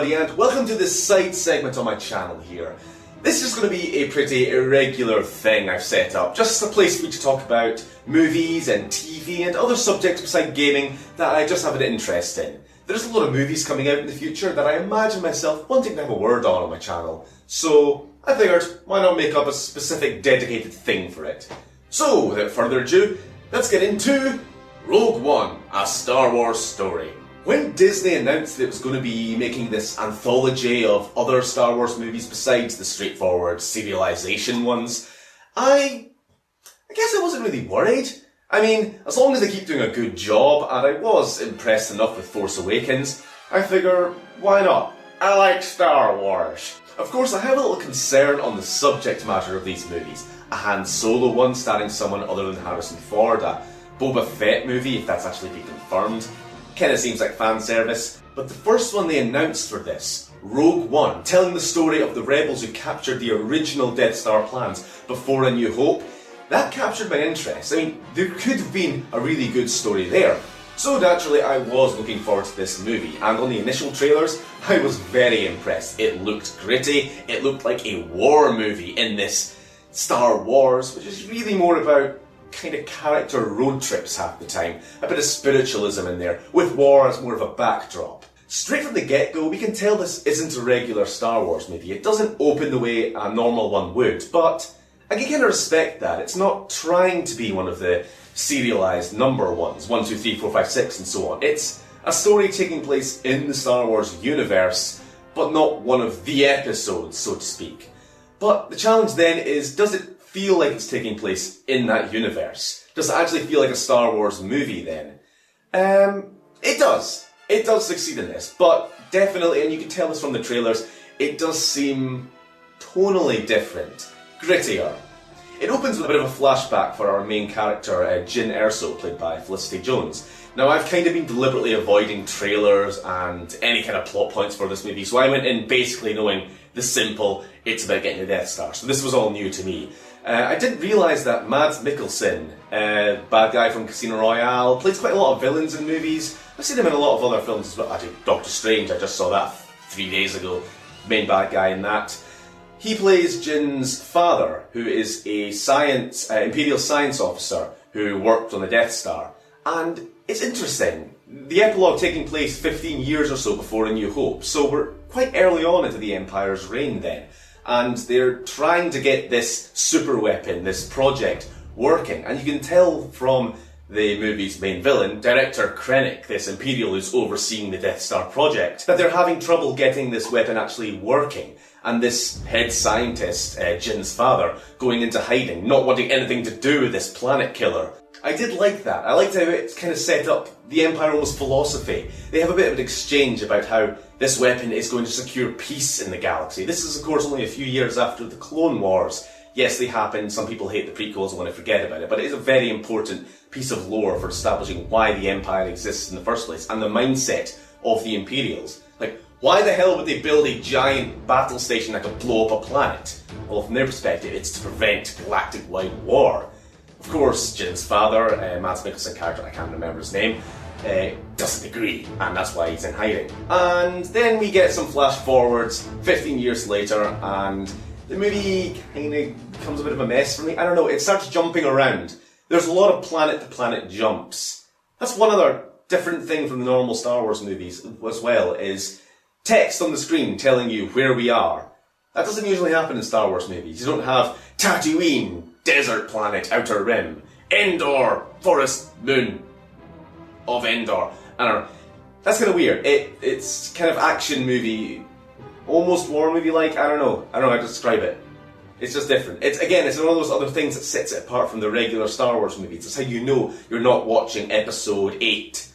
everybody, and welcome to this side segment on my channel here. This is going to be a pretty irregular thing I've set up, just a place for me to talk about movies and TV and other subjects beside gaming that I just have an interest in. There's a lot of movies coming out in the future that I imagine myself wanting to have a word on my channel, so I figured why not make up a specific dedicated thing for it. So, without further ado, let's get into Rogue One, a Star Wars story. When Disney announced that it was going to be making this anthology of other Star Wars movies besides the straightforward serialization ones, I guess I wasn't really worried. I mean, as long as they keep doing a good job, and I was impressed enough with Force Awakens, I figure, why not? I like Star Wars. Of course, I have a little concern on the subject matter of these movies. A Han Solo one starring someone other than Harrison Ford, a Boba Fett movie, if that's actually been confirmed. Kinda seems like fan service, but the first one they announced for this, Rogue One, telling the story of the rebels who captured the original Death Star plans before A New Hope, that captured my interest. I mean, there could have been a really good story there. So naturally I was looking forward to this movie, and on the initial trailers, I was very impressed. It looked gritty, it looked like a war movie in this Star Wars, which is really more about kind of character road trips half the time, a bit of spiritualism in there, with war as more of a backdrop. Straight from the get-go, we can tell this isn't a regular Star Wars movie. It doesn't open the way a normal one would, but I can kind of respect that. It's not trying to be one of the serialized number ones, 1, 2, 3, 4, 5, 6 and so on. It's a story taking place in the Star Wars universe, but not one of the episodes, so to speak. But the challenge then is, does it feel like it's taking place in that universe? Does it actually feel like a Star Wars movie then? It does. It does succeed in this, but definitely, and you can tell this from the trailers, it does seem tonally different, grittier. It opens with a bit of a flashback for our main character, Jyn Erso, played by Felicity Jones. Now, I've kind of been deliberately avoiding trailers and any kind of plot points for this movie, so I went in basically knowing the simple, it's about getting the Death Star, so this was all new to me. I didn't realise that Mads Mikkelsen, bad guy from Casino Royale, plays quite a lot of villains in movies. I've seen him in a lot of other films as well. Actually, Doctor Strange, I just saw that 3 days ago, main bad guy in that. He plays Jyn's father, who is a Imperial science officer who worked on the Death Star. And it's interesting, the epilogue taking place 15 years or so before A New Hope, so we're quite early on into the Empire's reign then. And they're trying to get this super weapon, this project, working. And you can tell from the movie's main villain, Director Krennic, this Imperial who's overseeing the Death Star project, that they're having trouble getting this weapon actually working. And this head scientist, Jyn's father, going into hiding, not wanting anything to do with this planet killer. I did like that. I liked how it's kind of set up the Empire almost philosophy. They have a bit of an exchange about how this weapon is going to secure peace in the galaxy. This is, of course, only a few years after the Clone Wars. Yes, they happened, some people hate the prequels and want to forget about it, but it is a very important piece of lore for establishing why the Empire exists in the first place, and the mindset of the Imperials. Like, why the hell would they build a giant battle station that could blow up a planet? Well, from their perspective, it's to prevent galactic-wide war. Of course, Jyn's father, Mads Mikkelsen character, I can't remember his name, doesn't agree, and that's why he's in hiding. And then we get some flash forwards, 15 years later, and the movie kind of becomes a bit of a mess for me. I don't know, it starts jumping around. There's a lot of planet-to-planet jumps. That's one other different thing from the normal Star Wars movies as well, is text on the screen telling you where we are. That doesn't usually happen in Star Wars movies. You don't have Tatooine, desert planet, outer rim, Endor, forest moon of Endor. I don't know. That's kind of weird. It's kind of action movie, almost war movie like. I don't know how to describe it. It's just different. It's one of those other things that sets it apart from the regular Star Wars movies. It's how you know you're not watching episode 8.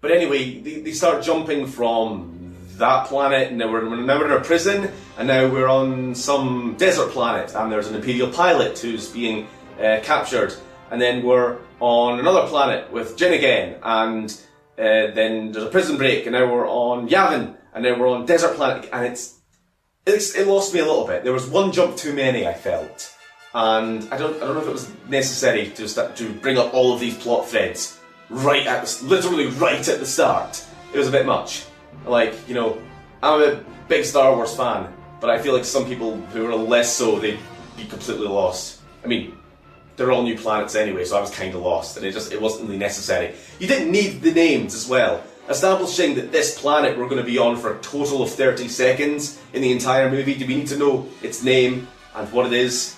But anyway, they start jumping from that planet, and now we're in a prison, and now we're on some desert planet, and there's an Imperial pilot who's being captured, and then we're on another planet with Jyn again, and then there's a prison break, and now we're on Yavin, and now we're on desert planet, and it lost me a little bit. There was one jump too many, I felt, and I don't know if it was necessary to bring up all of these plot threads literally right at the start. It was a bit much. Like, you know, I'm a big Star Wars fan, but I feel like some people who are less so, they'd be completely lost. I mean, they're all new planets anyway, so I was kind of lost, and it wasn't really necessary. You didn't need the names as well. Establishing that this planet we're going to be on for a total of 30 seconds in the entire movie, do we need to know its name and what it is?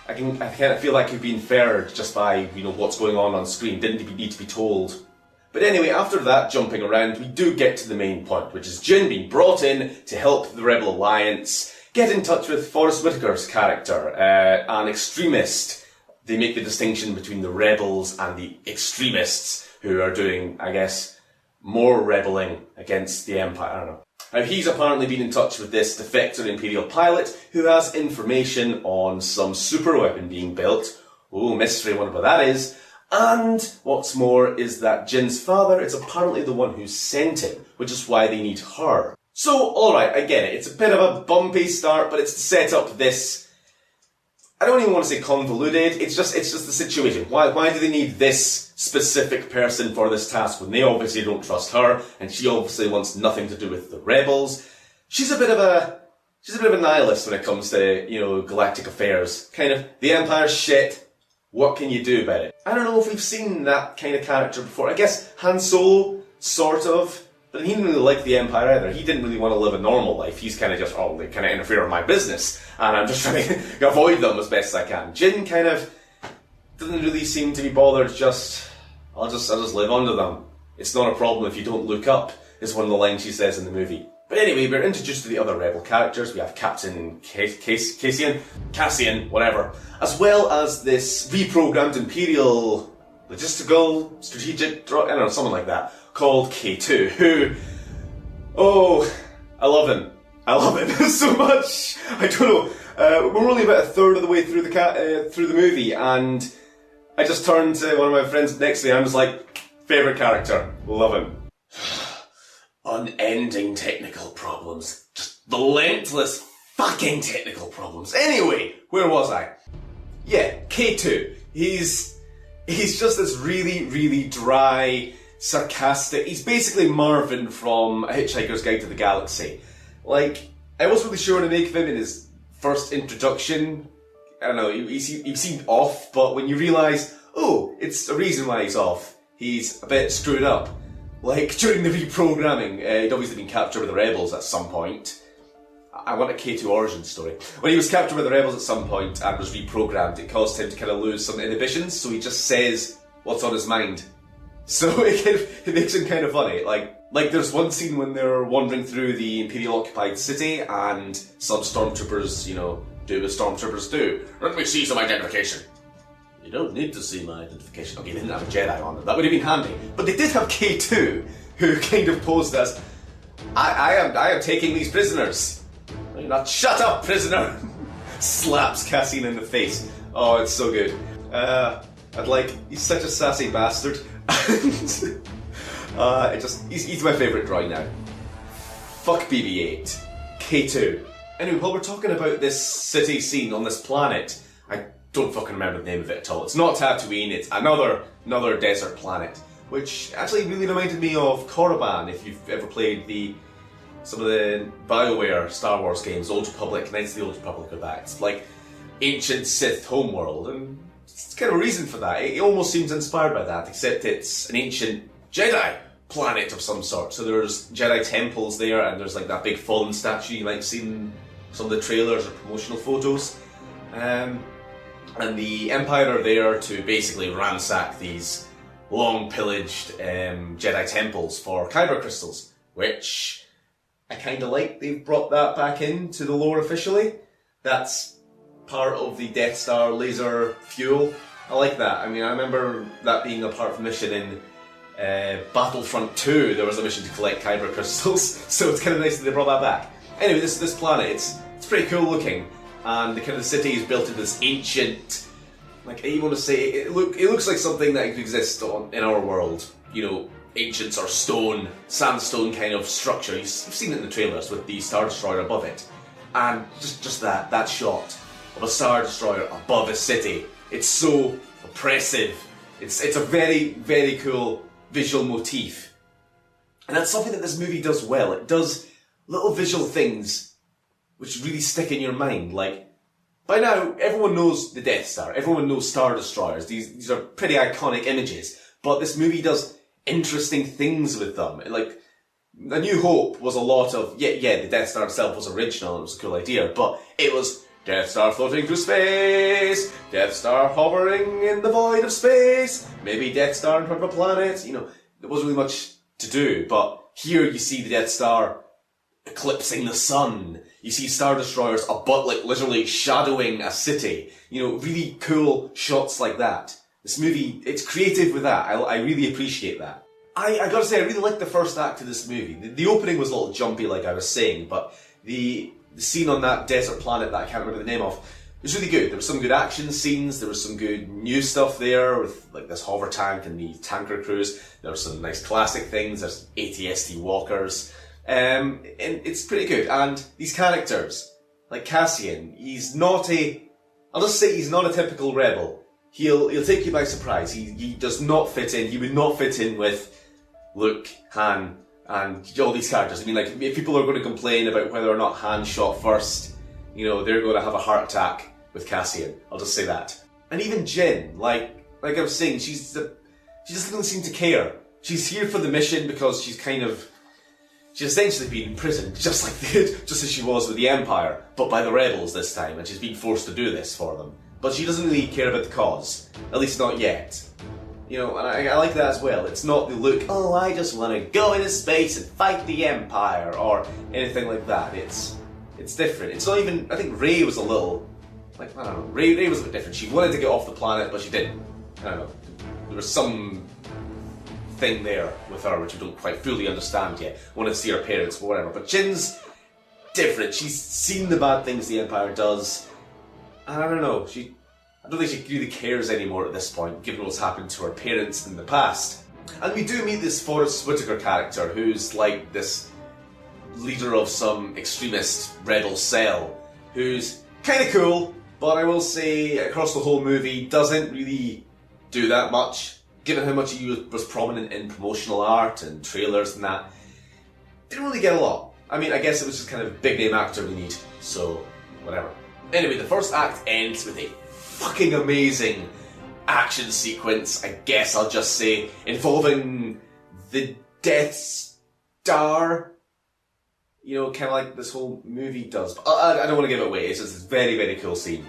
I kind of feel like it could be inferred just by, what's going on screen. Didn't need to be told. But anyway, after that jumping around, we do get to the main point, which is Jyn being brought in to help the Rebel Alliance get in touch with Forrest Whitaker's character, an extremist. They make the distinction between the rebels and the extremists who are doing, I guess, more rebelling against the Empire. I don't know. Now, he's apparently been in touch with this defector Imperial pilot who has information on some super weapon being built. Oh, mystery, wonder what that is. And what's more is that Jyn's father is apparently the one who sent him, which is why they need her. So, alright, I get it. It's a bit of a bumpy start, but it's to set up this... I don't even want to say convoluted, it's just the situation. Why do they need this specific person for this task when they obviously don't trust her, and she obviously wants nothing to do with the rebels? She's a bit of a nihilist when it comes to, galactic affairs. Kind of, the Empire's shit, what can you do about it? I don't know if we've seen that kind of character before. I guess Han Solo, sort of. But he didn't really like the Empire either. He didn't really want to live a normal life. He's kind of just, they kind of interfere in my business, and I'm just trying to avoid them as best as I can. Jyn kind of doesn't really seem to be bothered. I'll just live under them. It's not a problem if you don't look up, is one of the lines she says in the movie. But anyway, we're introduced to the other rebel characters. We have Captain Cassian, whatever, as well as this reprogrammed Imperial logistical strategic, something like that, called K2, who, I love him. I love him so much. I don't know. We're only about a third of the way through the movie, and I just turned to one of my friends next to me and I was like, favourite character, love him. Unending technical problems. Just relentless fucking technical problems. Anyway, where was I? Yeah, K2. He's just this really, really dry, sarcastic... He's basically Marvin from A Hitchhiker's Guide to the Galaxy. Like, I wasn't really sure what to make of him in his first introduction. I don't know, he seemed off, but when you realise, it's a reason why he's off. He's a bit screwed up. Like, during the reprogramming, he'd obviously been captured with the rebels at some point. I want a K2 origin story. When he was captured by the rebels at some point and was reprogrammed, it caused him to kind of lose some inhibitions, so he just says what's on his mind. So it makes him kind of funny. Like there's one scene when they're wandering through the Imperial-occupied city and some stormtroopers, do what stormtroopers do. Let me see some identification. You don't need to see my identification. Okay, they didn't have a Jedi on them. That would have been handy. But they did have K2, who kind of posed as, I am taking these prisoners. You're not, shut up, prisoner! Slaps Cassian in the face. Oh, it's so good. He's such a sassy bastard. And, he's my favourite droid now. Fuck BB-8. K2. Anyway, while we're talking about this city scene on this planet, I don't fucking remember the name of it at all. It's not Tatooine, it's another desert planet, which actually really reminded me of Korriban, if you've ever played some of the BioWare Star Wars games, Old Republic, Knights of the Old Republic, or that. It's like ancient Sith homeworld, and it's kind of a reason for that. It almost seems inspired by that, except it's an ancient Jedi planet of some sort. So there's Jedi temples there, and there's like that big fallen statue you might have seen in some of the trailers or promotional photos. And the Empire are there to basically ransack these long pillaged Jedi temples for kyber crystals, which I kind of like. They've brought that back into the lore officially. That's part of the Death Star laser fuel. I like that. I mean, I remember that being a part of the mission in Battlefront 2. There was a mission to collect kyber crystals, so it's kind of nice that they brought that back. Anyway, this planet, it's pretty cool looking, and the city is built into this ancient, like, you want to say, it looks like something that could exist in our world. Ancient or sandstone kind of structure. You've seen it in the trailers with the Star Destroyer above it, and just that shot of a Star Destroyer above a city. It's so oppressive. It's a very, very cool visual motif. And that's something that this movie does well. It does little visual things which really stick in your mind. Like, by now, everyone knows the Death Star, everyone knows Star Destroyers, these are pretty iconic images, but this movie does interesting things with them. Like, A New Hope was a lot of, the Death Star itself was original, and it was a cool idea, but it was Death Star floating through space, Death Star hovering in the void of space, maybe Death Star in front of a planet, you know, there wasn't really much to do, but here you see the Death Star eclipsing the sun, you see Star Destroyers, like literally shadowing a city, you know, really cool shots like that. This movie, it's creative with that, I really appreciate that. I gotta say, I really liked the first act of this movie. The opening was a little jumpy, like I was saying, but the scene on that desert planet that I can't remember the name of, it was really good. There were some good action scenes, there was some good new stuff there, with like this hover tank and the tanker crews. There were some nice classic things, there's AT-ST walkers, and it's pretty good. And these characters, like Cassian, I'll just say he's not a typical rebel. He'll take you by surprise. He does not fit in, he would not fit in with Luke, Han, and all these characters. I mean, like, if people are going to complain about whether or not Han shot first, you know, they're going to have a heart attack with Cassian. I'll just say that. And even Jyn, like I was saying, she just doesn't seem to care. She's here for the mission because she's essentially been imprisoned, just as she was with the Empire, but by the rebels this time, and she's been forced to do this for them. But she doesn't really care about the cause, at least not yet. You know, and I like that as well. It's not the look, oh, I just want to go into space and fight the Empire, or anything like that. It's different. It's not even, I think Rey was a little, like, I don't know, Rey was a bit different. She wanted to get off the planet, but she didn't. I don't know. There was some thing there with her which we don't quite fully understand yet. Wanted to see her parents or whatever. But Jin's different. She's seen the bad things the Empire does. And I don't know, I don't think she really cares anymore at this point, given what's happened to her parents in the past. And we do meet this Forrest Whitaker character, who's like this leader of some extremist rebel cell, who's kind of cool, but I will say across the whole movie doesn't really do that much, given how much he was prominent in promotional art and trailers and that. Didn't really get a lot. I mean, I guess it was just kind of a big name actor we need, so whatever. Anyway, the first act ends with a fucking amazing action sequence, I guess I'll just say, involving the Death Star. You know, kind of like this whole movie does. But I don't want to give it away, it's just a very, very cool scene.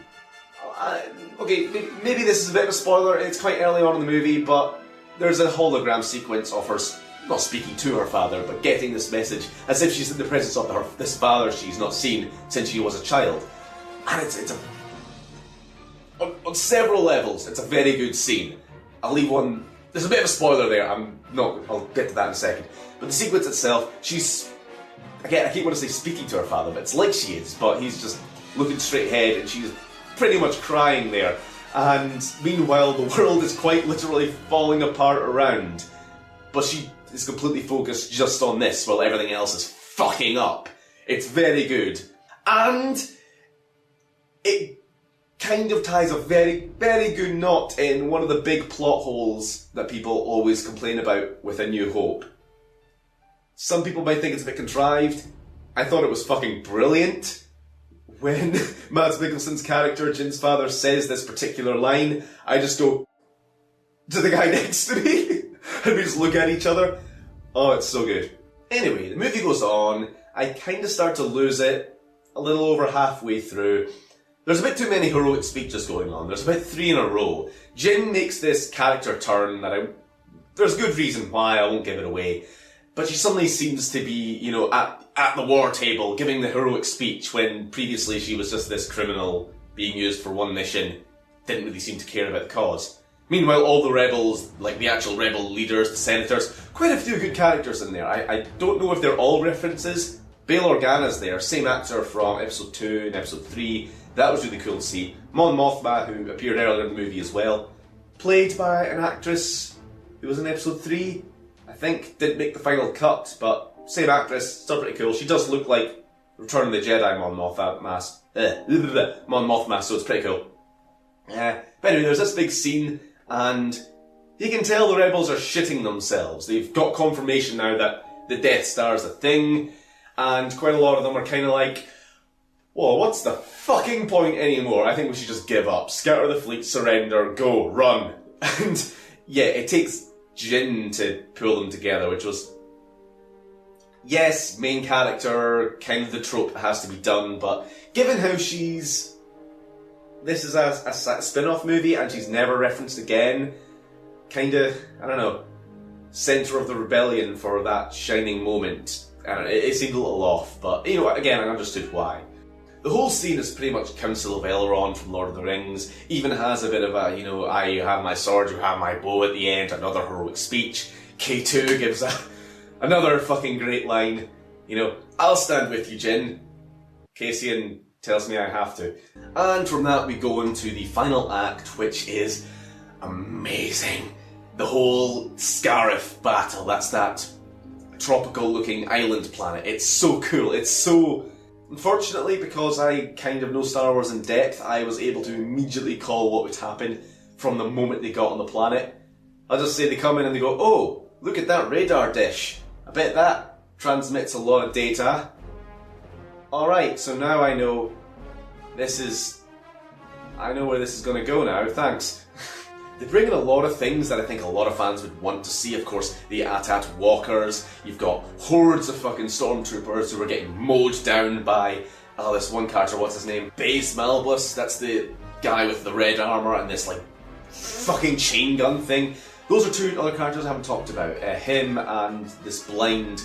Okay, maybe this is a bit of a spoiler, it's quite early on in the movie, but there's a hologram sequence of her, not speaking to her father, but getting this message, as if she's in the presence of this father she's not seen since she was a child. And on several levels, it's a very good scene. I'll leave one, there's a bit of a spoiler there, I'll get to that in a second. But the sequence itself, she's, again, I keep wanting to say speaking to her father, but it's like she is, but he's just looking straight ahead and she's pretty much crying there. And meanwhile, the world is quite literally falling apart around. But she is completely focused just on this while everything else is fucking up. It's very good. And it kind of ties a very, very good knot in one of the big plot holes that people always complain about with A New Hope. Some people might think it's a bit contrived. I thought it was fucking brilliant. When Mads Mikkelsen's character, Jin's father, says this particular line, I just go to the guy next to me, and we just look at each other. Oh, it's so good. Anyway, the movie goes on. I kind of start to lose it a little over halfway through. There's a bit too many heroic speeches going on. There's about 3 in a row. Jin makes this character turn that there's good reason why, I won't give it away. But she suddenly seems to be, you know, at the war table giving the heroic speech when previously she was just this criminal being used for one mission, didn't really seem to care about the cause. Meanwhile, all the rebels, like the actual rebel leaders, the senators, quite a few good characters in there. I don't know if they're all references. Bail Organa's there, same actor from episode 2 and episode 3. That was really cool to see. Mon Mothma, who appeared earlier in the movie as well, played by an actress who was in episode 3. I think didn't make the final cut, but same actress, still pretty cool. She does look like Return of the Jedi Mon Mothma, so it's pretty cool. But anyway, there's this big scene, and you can tell the rebels are shitting themselves. They've got confirmation now that the Death Star is a thing, and quite a lot of them are kind of like, well, what's the fucking point anymore? I think we should just give up. Scatter the fleet, surrender, go, run. And yeah, it takes Jin to pull them together, which was, yes, main character, kind of the trope that has to be done, but given how this is a spin-off movie and she's never referenced again, kind of, I don't know, centre of the rebellion for that shining moment. I don't know, it seemed a little off, but you know, again, I understood why. The whole scene is pretty much Council of Elrond from Lord of the Rings. Even has a bit of a, you know, I have my sword, you have my bow at the end, another heroic speech. K2 gives another fucking great line. You know, I'll stand with you, Jin. Cassian tells me I have to. And from that we go into the final act, which is amazing. The whole Scarif battle, that's that tropical looking island planet. It's so cool, it's so... Unfortunately, because I kind of know Star Wars in depth, I was able to immediately call what would happen from the moment they got on the planet. I'll just say they come in and they go, oh, look at that radar dish. I bet that transmits a lot of data. Alright, so now I know where this is going to go now, thanks. They bring in a lot of things that I think a lot of fans would want to see. Of course, the AT-AT walkers. You've got hordes of fucking stormtroopers who are getting mowed down by, this one character, what's his name? Baze Malbus, that's the guy with the red armour and this, like, fucking chain gun thing. Those are two other characters I haven't talked about. Him and this blind,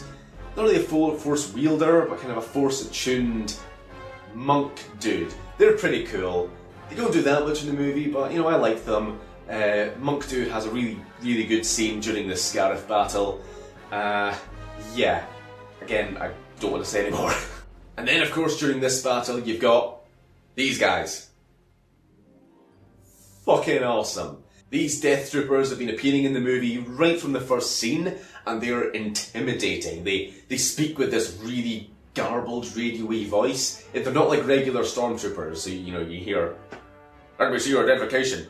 not really a force wielder, but kind of a force-attuned monk dude. They're pretty cool. They don't do that much in the movie, but, you know, I like them. Monk Dude has a really, really good scene during this Scarif battle. Yeah. Again, I don't want to say anymore. And then, of course, during this battle, you've got these guys. Fucking awesome. These Death Troopers have been appearing in the movie right from the first scene, and they're intimidating. They speak with this really garbled, radio-y voice. If they're not like regular stormtroopers, so, you know, you hear, "Let me see your identification."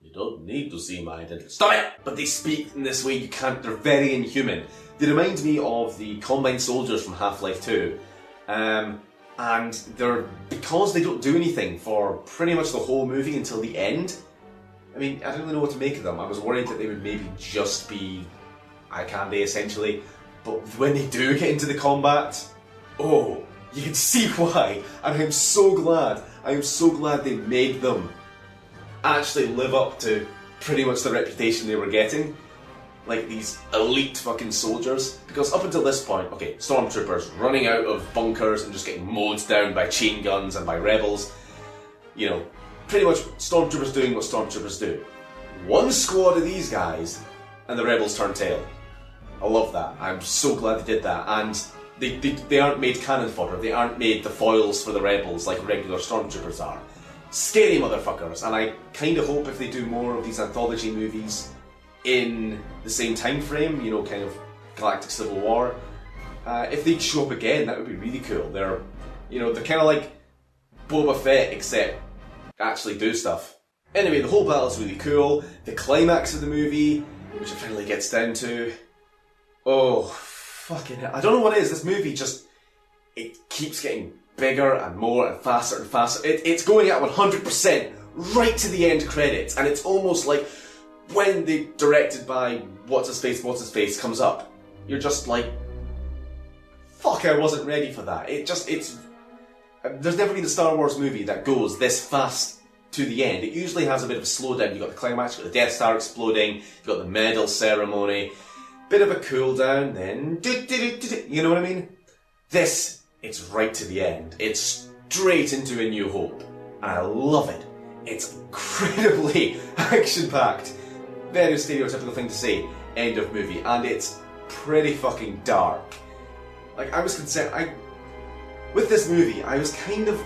You don't need to see my identity. Stop it! But they speak in this way, they're very inhuman. They remind me of the Combine Soldiers from Half-Life 2. And because they don't do anything for pretty much the whole movie until the end, I mean, I don't really know what to make of them. I was worried that they would maybe just be eye candy, essentially. But when they do get into the combat, oh, you can see why. And I'm so glad they made them actually live up to pretty much the reputation they were getting. Like these elite fucking soldiers. Because up until this point, okay, stormtroopers running out of bunkers and just getting mowed down by chain guns and by rebels. You know, pretty much stormtroopers doing what stormtroopers do. One squad of these guys and the rebels turn tail. I love that. I'm so glad they did that. And they aren't made cannon fodder. They aren't made the foils for the rebels like regular stormtroopers are. Scary motherfuckers, and I kind of hope if they do more of these anthology movies in the same time frame, you know, kind of Galactic Civil War, if they'd show up again, that would be really cool. They're kind of like Boba Fett, except actually do stuff. Anyway, the whole battle's really cool. The climax of the movie, which it finally gets down to, oh, fucking hell. I don't know what it is, this movie just, it keeps getting bigger and more and faster and faster. It's going at 100% right to the end credits, and it's almost like when the directed by what's his face comes up, you're just like, fuck, I wasn't ready for that. There's never been a Star Wars movie that goes this fast to the end. It usually has a bit of a slowdown. You've got the climax, you've got the Death Star exploding, you've got the medal ceremony, bit of a cool down, then you know what I mean? This, it's right to the end. It's straight into A New Hope. And I love it. It's incredibly action-packed. Very stereotypical thing to say. End of movie. And it's pretty fucking dark. Like, I was concerned... With this movie, I was kind of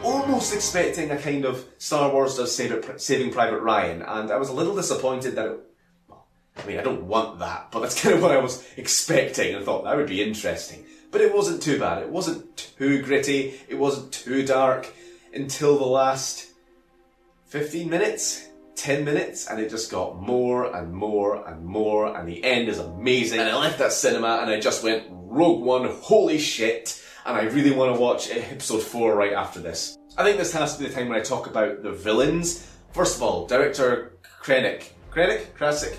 almost expecting a kind of Star Wars does Saving Private Ryan. And I was a little disappointed that I don't want that, but that's kind of what I was expecting. I thought that would be interesting. But it wasn't too bad. It wasn't too gritty. It wasn't too dark until the last 15 minutes, 10 minutes and it just got more and more and more, and the end is amazing. And I left that cinema and I just went, Rogue One, holy shit, and I really want to watch episode 4 right after this. I think this has to be the time when I talk about the villains. First of all, director Jurassic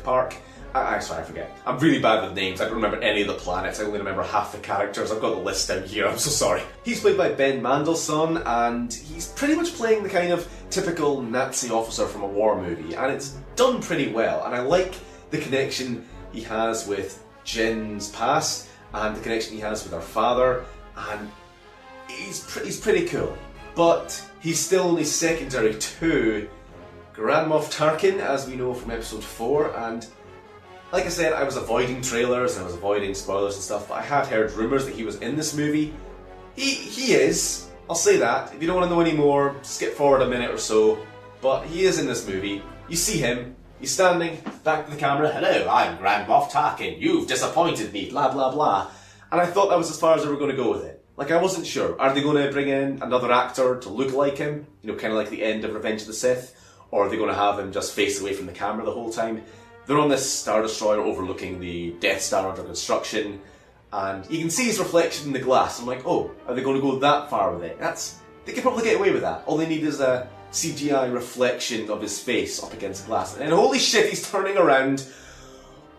Park. Sorry, I forget. I'm really bad with names. I don't remember any of the planets. I only remember half the characters. I've got the list down here. I'm so sorry. He's played by Ben Mendelsohn, and he's pretty much playing the kind of typical Nazi officer from a war movie, and it's done pretty well. And I like the connection he has with Jin's past, and the connection he has with her father, and he's pretty cool. But he's still only secondary to Grand Moff Tarkin, as we know from episode 4, and like I said, I was avoiding trailers and I was avoiding spoilers and stuff, but I had heard rumours that he was in this movie. He is, I'll say that. If you don't want to know any more, skip forward a minute or so, but he is in this movie. You see him, he's standing back to the camera, hello, I'm Grand Moff Tarkin, you've disappointed me, blah blah blah. And I thought that was as far as they were going to go with it. Like, I wasn't sure, are they going to bring in another actor to look like him? You know, kind of like the end of Revenge of the Sith? Or are they going to have him just face away from the camera the whole time? They're on this Star Destroyer overlooking the Death Star under construction, and you can see his reflection in the glass. I'm like, oh, are they going to go that far with it? They could probably get away with that. All they need is a CGI reflection of his face up against glass. And holy shit, he's turning around.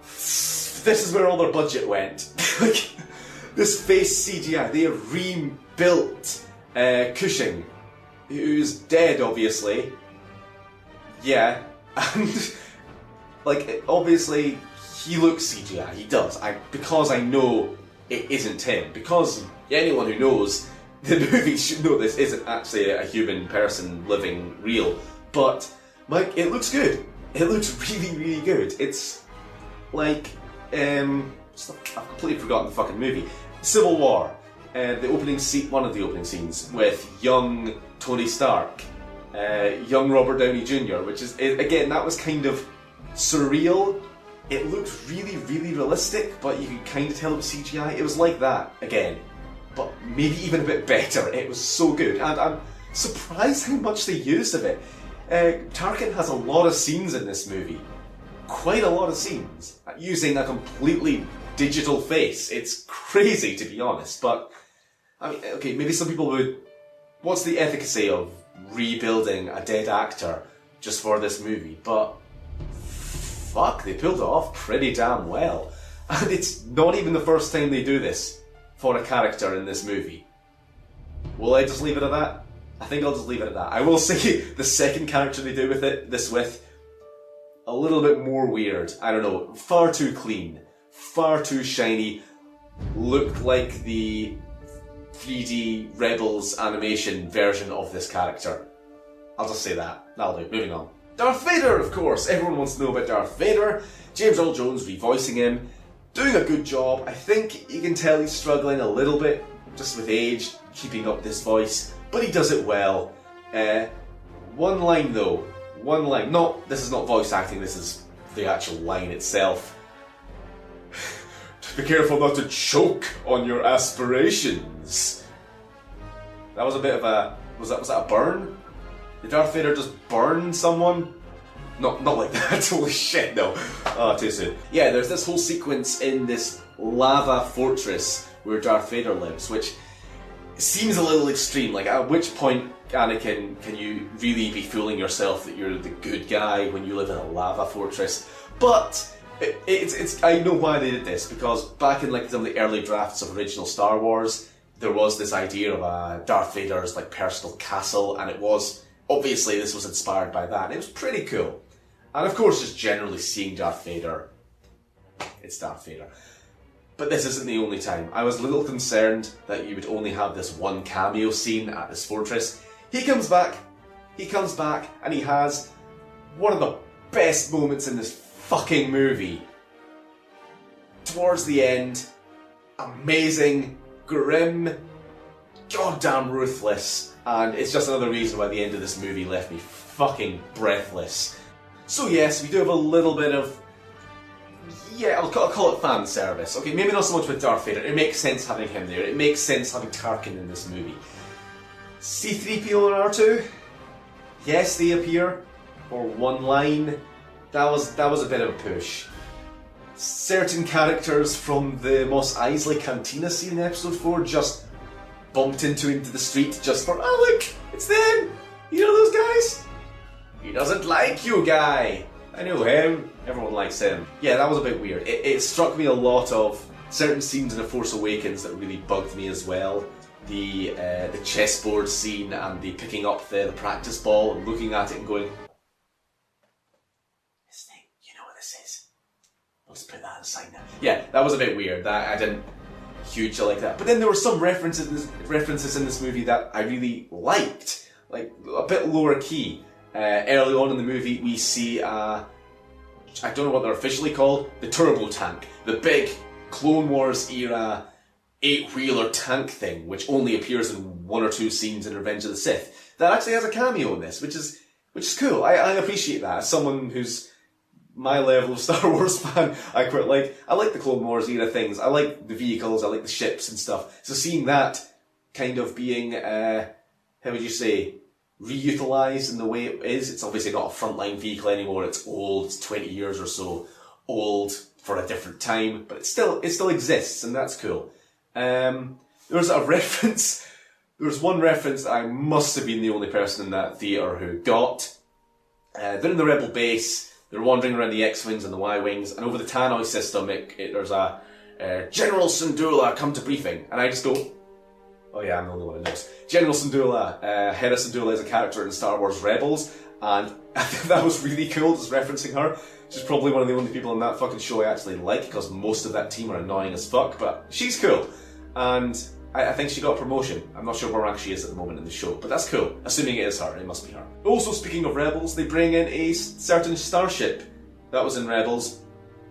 This is where all their budget went. Like, this face CGI. They have rebuilt Cushing, who's dead, obviously. Yeah, and like, obviously, he looks CGI, he does, because I know it isn't him, because anyone who knows the movie should know this isn't actually a human person living real, but, Mike, it looks good. It looks really, really good. It's like, I've completely forgotten the fucking movie. Civil War, the opening scene, one of the opening scenes, with young Tony Stark, young Robert Downey Jr., which is, again, that was kind of surreal. It looked really, really realistic, but you could kind of tell it was CGI. It was like that, again, but maybe even a bit better. It was so good, and I'm surprised how much they used of it. Tarkin has a lot of scenes in this movie. Quite a lot of scenes, using a completely digital face. It's crazy, to be honest, but, I mean, okay, maybe some people would... What's the efficacy of rebuilding a dead actor just for this movie? But fuck, they pulled it off pretty damn well. And it's not even the first time they do this for a character in this movie. Will I just leave it at that? I think I'll just leave it at that. I will say the second character they do this with, a little bit more weird. I don't know, far too clean, far too shiny, looked like the 3D Rebels animation version of this character. I'll just say that. That'll do. Moving on. Darth Vader, of course. Everyone wants to know about Darth Vader. James Earl Jones revoicing him. Doing a good job. I think you can tell he's struggling a little bit, just with age, keeping up this voice. But he does it well. One line though. One line. This is not voice acting, this is the actual line itself. Be careful not to choke on your aspirations. That was a bit of a... Was that a burn? Did Darth Vader just burn someone? Not like that. Holy shit, no. Oh, too soon. Yeah, there's this whole sequence in this lava fortress where Darth Vader lives, which seems a little extreme. Like, at which point, Anakin, can you really be fooling yourself that you're the good guy when you live in a lava fortress? But it's I know why they did this, because back in like some of the early drafts of original Star Wars, there was this idea of Darth Vader's like personal castle, and it was... Obviously, this was inspired by that. It was pretty cool. And of course, just generally seeing Darth Vader, it's Darth Vader. But this isn't the only time. I was a little concerned that you would only have this one cameo scene at this fortress. He comes back, and he has one of the best moments in this fucking movie. Towards the end, amazing, grim, goddamn ruthless. And it's just another reason why the end of this movie left me fucking breathless. So yes, we do have a little bit of... Yeah, I'll call it fan service. Okay, maybe not so much with Darth Vader. It makes sense having him there. It makes sense having Tarkin in this movie. C-3PO and R2? Yes, they appear for one line. That was a bit of a push. Certain characters from the Mos Eisley Cantina scene in episode 4 just bumped into the street just for, oh look, it's them! You know those guys? He doesn't like you, guy! I know him. Everyone likes him. Yeah, that was a bit weird. It struck me a lot of certain scenes in The Force Awakens that really bugged me as well. The chessboard scene and the picking up the practice ball and looking at it and going, this thing, you know what this is. Let's put that aside now. Yeah, that was a bit weird. That I didn't hugely like that. But then there were some references in this movie that I really liked, like a bit lower key. Early on in the movie, we see I don't know what they're officially called, the turbo tank, the big Clone Wars era 8-wheeler tank thing, which only appears in 1 or 2 scenes in Revenge of the Sith. That actually has a cameo in this, which is cool. I appreciate that. As someone who's my level of Star Wars fan, I like the Clone Wars era things. I like the vehicles, I like the ships and stuff. So seeing that kind of being, how would you say, reutilised in the way it is. It's obviously not a frontline vehicle anymore. It's old. It's 20 years or so old for a different time, but it still exists, and that's cool. There was a reference. There was one reference I must have been the only person in that theatre who got. They're in the Rebel base. They're wandering around the X-wings and the Y-wings, and over the Tannoy system, there's a General Syndulla come to briefing, and I just go, oh yeah, I'm the only one who knows. General Syndulla, Hera Syndulla is a character in Star Wars Rebels, and I think that was really cool, just referencing her. She's probably one of the only people in that fucking show I actually like, because most of that team are annoying as fuck, but she's cool. And I think she got a promotion. I'm not sure where rank she is at the moment in the show, but that's cool. Assuming it is her, it must be her. Also, speaking of Rebels, they bring in a certain starship that was in Rebels,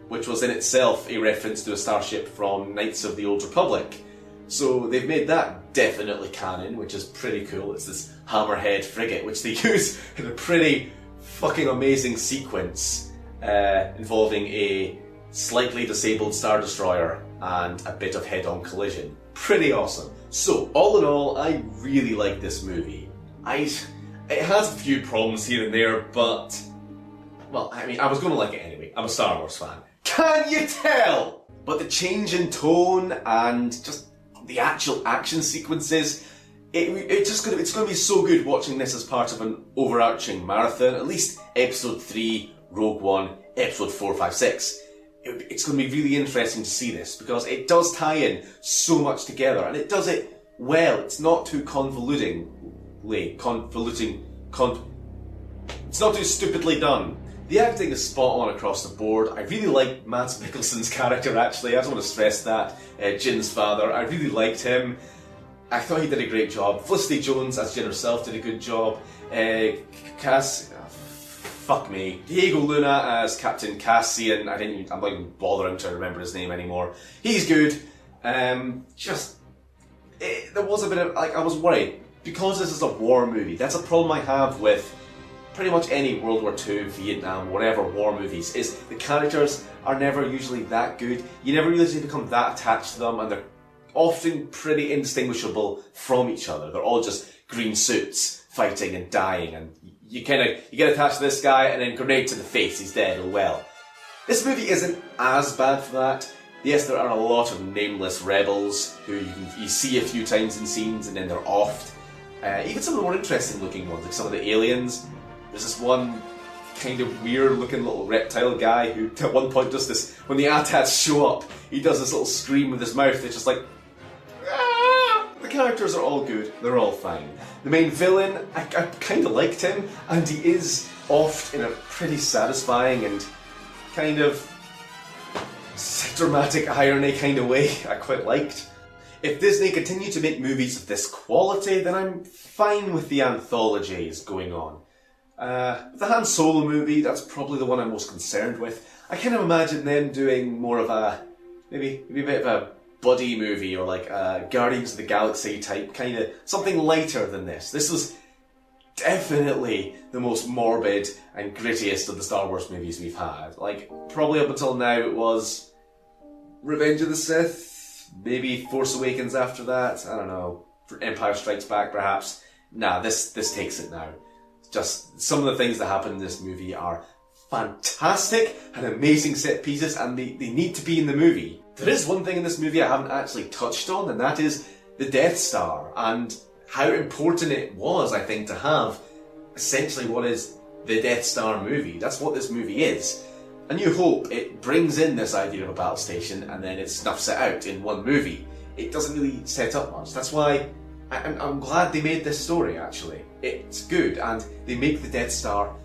which was in itself a reference to a starship from Knights of the Old Republic. So they've made that definitely canon, which is pretty cool. It's this Hammerhead frigate, which they use in a pretty fucking amazing sequence involving a slightly disabled Star Destroyer and a bit of head-on collision. Pretty awesome. So, all in all, I really like this movie. It has a few problems here and there, but, well, I mean, I was going to like it anyway. I'm a Star Wars fan. Can you tell? But the change in tone and just the actual action sequences, it's going to be so good watching this as part of an overarching marathon. At least Episode 3, Rogue One, Episode 4, 5, 6. It's going to be really interesting to see this, because it does tie in so much together, and it does it well. It's not too it's not too stupidly done. The acting is spot on across the board. I really like Mads Mikkelsen's character, actually. I just want to stress that. Jin's father, I really liked him. I thought he did a great job. Felicity Jones as Jin herself did a good job. Diego Luna as Captain Cassian. I'm not even bothering to remember his name anymore. He's good. There was a bit of, I was worried. Because this is a war movie, that's a problem I have with pretty much any World War II, Vietnam, whatever war movies, is the characters are never usually that good. You never really become that attached to them, and they're often pretty indistinguishable from each other. They're all just green suits, fighting and dying, and you get attached to this guy, and then grenade to the face, he's dead, oh well. This movie isn't as bad for that. Yes, there are a lot of nameless rebels who you see a few times in scenes and then they're offed. Even some of the more interesting looking ones, like some of the aliens. There's this one kind of weird looking little reptile guy who at one point does this, when the AT-ATs show up, he does this little scream with his mouth. It's just like, ah! The characters are all good, they're all fine. The main villain, I kind of liked him, and he is oft in a pretty satisfying and kind of dramatic irony kind of way I quite liked. If Disney continue to make movies of this quality, then I'm fine with the anthologies going on. The Han Solo movie, that's probably the one I'm most concerned with. I kind of imagine them doing more of maybe a bit of a buddy movie, or like a Guardians of the Galaxy type, kind of something lighter than this. This was definitely the most morbid and grittiest of the Star Wars movies we've had. Like, probably up until now it was Revenge of the Sith, maybe Force Awakens after that, I don't know, Empire Strikes Back perhaps. Nah, this takes it now. Just some of the things that happen in this movie are fantastic and amazing set pieces, and they need to be in the movie. There is one thing in this movie I haven't actually touched on, and that is the Death Star, and how important it was, I think, to have essentially what is the Death Star movie. That's what this movie is. A New Hope, it brings in this idea of a battle station and then it snuffs it out in one movie. It doesn't really set up much. That's why I'm glad they made this story, actually. It's good, and they make the Death Star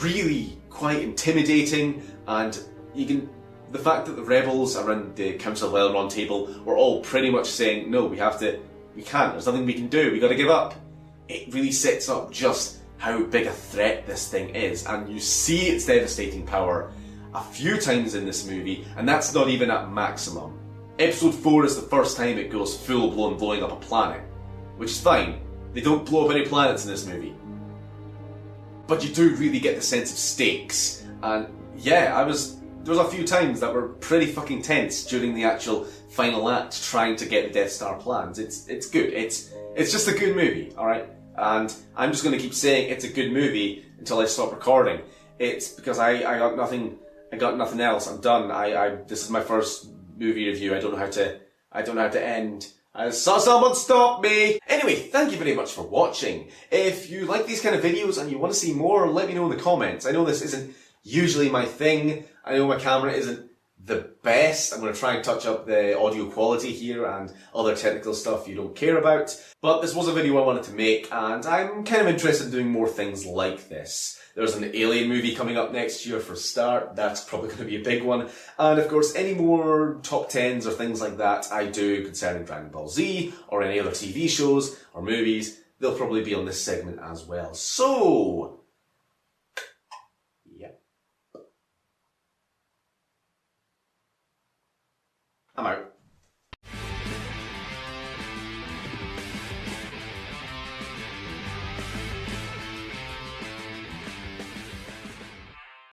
really quite intimidating, and the fact that the rebels around the Council of Elrond table were all pretty much saying, no, we can't, there's nothing we can do, we gotta give up. It really sets up just how big a threat this thing is, and you see its devastating power a few times in this movie, and that's not even at maximum. Episode 4 is the first time it goes full-blown blowing up a planet, which is fine. They don't blow up any planets in this movie. But you do really get the sense of stakes, and yeah, there was a few times that were pretty fucking tense during the actual final act trying to get the Death Star plans. It's good. It's just a good movie, alright? And I'm just gonna keep saying it's a good movie until I stop recording. It's because I got nothing else. I'm done. This is my first movie review. I don't know how to end. I saw someone stop me! Anyway, thank you very much for watching. If you like these kind of videos and you want to see more, let me know in the comments. I know this isn't usually my thing. I know my camera isn't the best. I'm going to try and touch up the audio quality here and other technical stuff you don't care about. But this was a video I wanted to make, and I'm kind of interested in doing more things like this. There's an Alien movie coming up next year for a start. That's probably going to be a big one. And of course, any more top 10s or things like that I do concerning Dragon Ball Z or any other TV shows or movies, they'll probably be on this segment as well. So, yeah. I'm out.